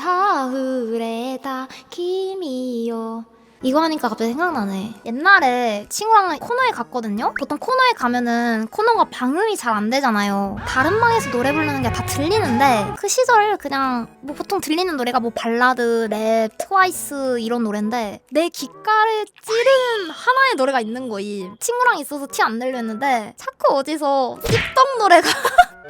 하울에다 키미요. 이거 하니까 갑자기 생각나네. 옛날에 친구랑 코너에 갔거든요? 보통 코너에 가면은 코너가 방음이 잘 안 되잖아요. 다른 방에서 노래 부르는 게 다 들리는데 그 시절 그냥 뭐 보통 들리는 노래가 뭐 발라드, 랩, 트와이스 이런 노래인데 내 귓가를 찌르는 하나의 노래가 있는 거임. 친구랑 있어서 티 안 내려 했는데 자꾸 어디서 씹덕 노래가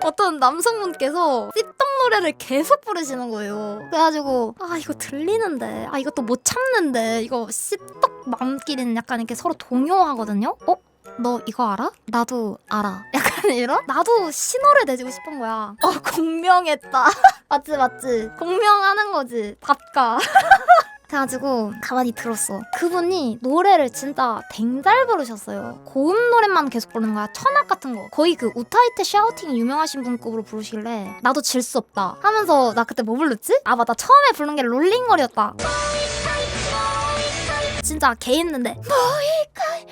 어떤 남성분께서 씹덕 노래를 계속 부르시는 거예요. 그래가지고 이거 들리는데 이것도 못 참는데 이거 씹덕 맘끼리는 약간 이렇게 서로 동요하거든요. 너 이거 알아? 나도 알아. 약간 이런? 나도 신호를 내주고 싶은 거야. 공명했다. 맞지? 공명하는 거지. 답가. 그래가지고 가만히 들었어. 그분이 노래를 진짜 댕잘 부르셨어요. 고음 노래만 계속 부르는 거야. 천악 같은 거. 거의 그 우타이테 샤우팅 유명하신 분급으로 부르시길래 나도 질 수 없다 하면서 나 그때 뭐 불렀지? 맞다. 처음에 부른 게 롤링걸이었다. 진짜 개 있는데 모이카이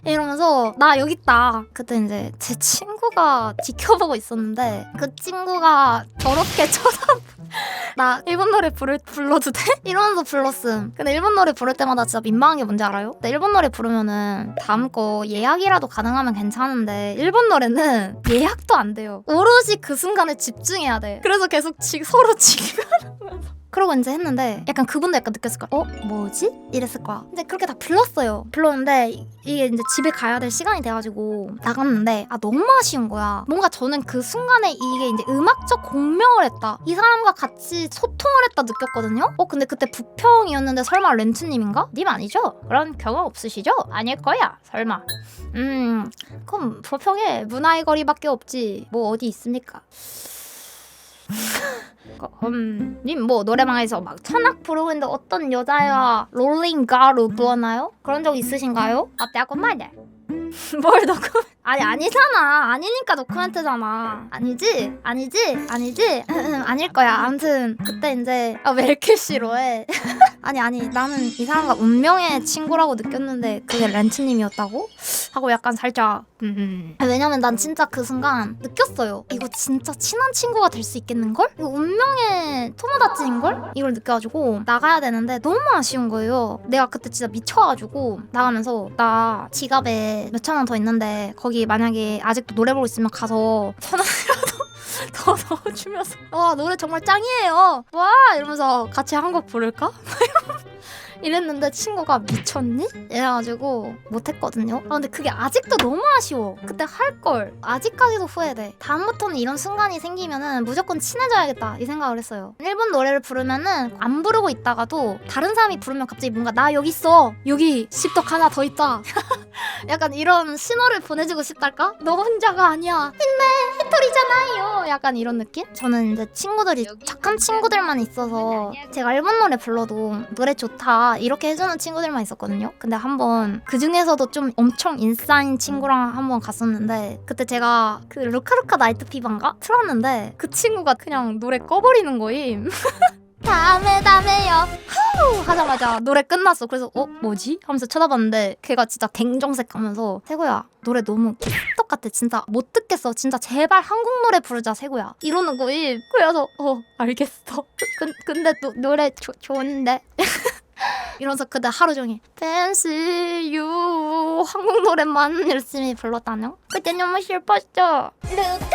이러면서 나 여기 있다. 그때 이제 제 친구가 지켜보고 있었는데 그 친구가 저렇게 나 일본 노래 불러도 돼? 이러면서 불렀음. 근데 일본 노래 부를 때마다 진짜 민망한 게 뭔지 알아요? 근데 일본 노래 부르면은 다음 거 예약이라도 가능하면 괜찮은데 일본 노래는 예약도 안 돼요. 오로지 그 순간에 집중해야 돼. 그래서 계속 서로 지켜하면서 그러고 이제 했는데 약간 그분도 약간 느꼈을 거야. 뭐지? 이랬을 거야. 이제 그렇게 다 불렀는데 이게 이제 집에 가야 될 시간이 돼가지고 나갔는데 너무 아쉬운 거야. 뭔가 저는 그 순간에 이게 이제 음악적 공명을 했다. 이 사람과 같이 소통을 했다 느꼈거든요. 근데 그때 부평이었는데 설마 렌트님인가? 님 아니죠? 그런 경험 없으시죠? 아닐 거야. 설마. 그럼 부평에 문화의 거리밖에 없지. 뭐 어디 있습니까? 님 뭐 노래방에서 막 천악 부르고 있는데 어떤 여자애가 롤링 가루 부었나요? 그런 적 있으신가요? 어때고 말이야. 뭘 노코멘트? 아니잖아. 아니니까 노코멘트잖아. 아니지? 아닐 거야. 아무튼 그때 이제 왜 이렇게 싫어해? 아니 나는 이 사람과 운명의 친구라고 느꼈는데 그게 렌트님이었다고? 하고 약간 살짝 왜냐면 난 진짜 그 순간 느꼈어요. 이거 진짜 친한 친구가 될 수 있겠는걸? 이거 운명의 토모다치인걸? 이걸 느껴가지고 나가야 되는데 너무 아쉬운 거예요. 내가 그때 진짜 미쳐가지고 나가면서 나 지갑에 몇천 원 더 있는데 거기 만약에 아직도 노래 부르고 있으면 가서 1,000원이라도 더 넣어주면서 노래 정말 짱이에요. 와 이러면서 같이 한 곡 부를까? 이랬는데 친구가 미쳤니? 이래가지고 못했거든요. 근데 그게 아직도 너무 아쉬워. 그때 할걸. 아직까지도 후회돼. 다음부터는 이런 순간이 생기면은 무조건 친해져야겠다 이 생각을 했어요. 일본 노래를 부르면은 안 부르고 있다가도 다른 사람이 부르면 갑자기 뭔가 나 여기 있어. 여기 씹덕 하나 더 있다. 약간 이런 신호를 보내주고 싶달까? 너 혼자가 아니야. 힘내. 해토리잖아요. 약간 이런 느낌? 저는 이제 친구들이 착한 친구들만 있어서 제가 일본 노래 불러도 노래 좋다 이렇게 해주는 친구들만 있었거든요. 근데 한번 그 중에서도 좀 엄청 인싸인 친구랑 한번 갔었는데 그때 제가 그 루카루카 나이트 피반가 틀었는데 그 친구가 그냥 노래 꺼버리는 거임. 다음에요 하자마자 노래 끝났어. 그래서 뭐지? 하면서 쳐다봤는데 걔가 진짜 갱정색 하면서 세고야 노래 너무 똑같아. 진짜 못 듣겠어. 진짜 제발 한국 노래 부르자 세고야 이러는 거임. 그래서 알겠어. 근데 또 노래 좋은데 이러면서 그때 하루 종일 Fancy You 한국 노래만 열심히 불렀다뇨? 그때 너무 슬펐죠. 루카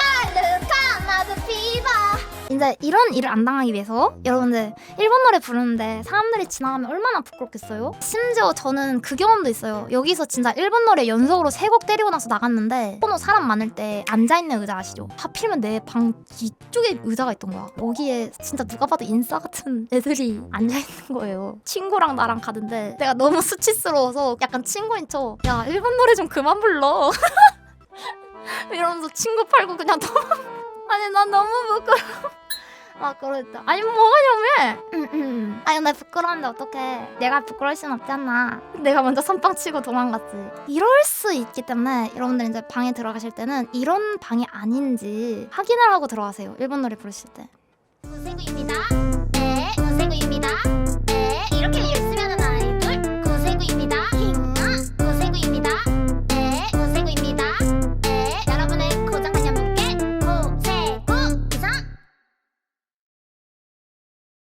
나도 피바. 이제 이런 일을 안 당하기 위해서 여러분들 일본 노래 부르는데 사람들이 지나가면 얼마나 부끄럽겠어요? 심지어 저는 그 경험도 있어요. 여기서 진짜 일본 노래 연속으로 3곡 때리고 나서 나갔는데 코너 사람 많을 때 앉아있는 의자 아시죠? 하필이면 내 방 뒤쪽에 의자가 있던 거야. 거기에 진짜 누가 봐도 인싸 같은 애들이 앉아있는 거예요. 친구랑 나랑 가는데 내가 너무 수치스러워서 약간 친구인 척 야 일본 노래 좀 그만 불러 이러면서 친구 팔고 그냥 아니 난 너무 부끄러워. 그랬다. 아니 뭐가 냐며. 아니 나 부끄러운데 어떡해. 내가 부끄러울 순 없잖아. 내가 먼저 선빵 치고 도망갔지. 이럴 수 있기 때문에 여러분들 이제 방에 들어가실 때는 이런 방이 아닌지 확인을 하고 들어가세요. 일본 노래 부르실 때. 선생님입니다.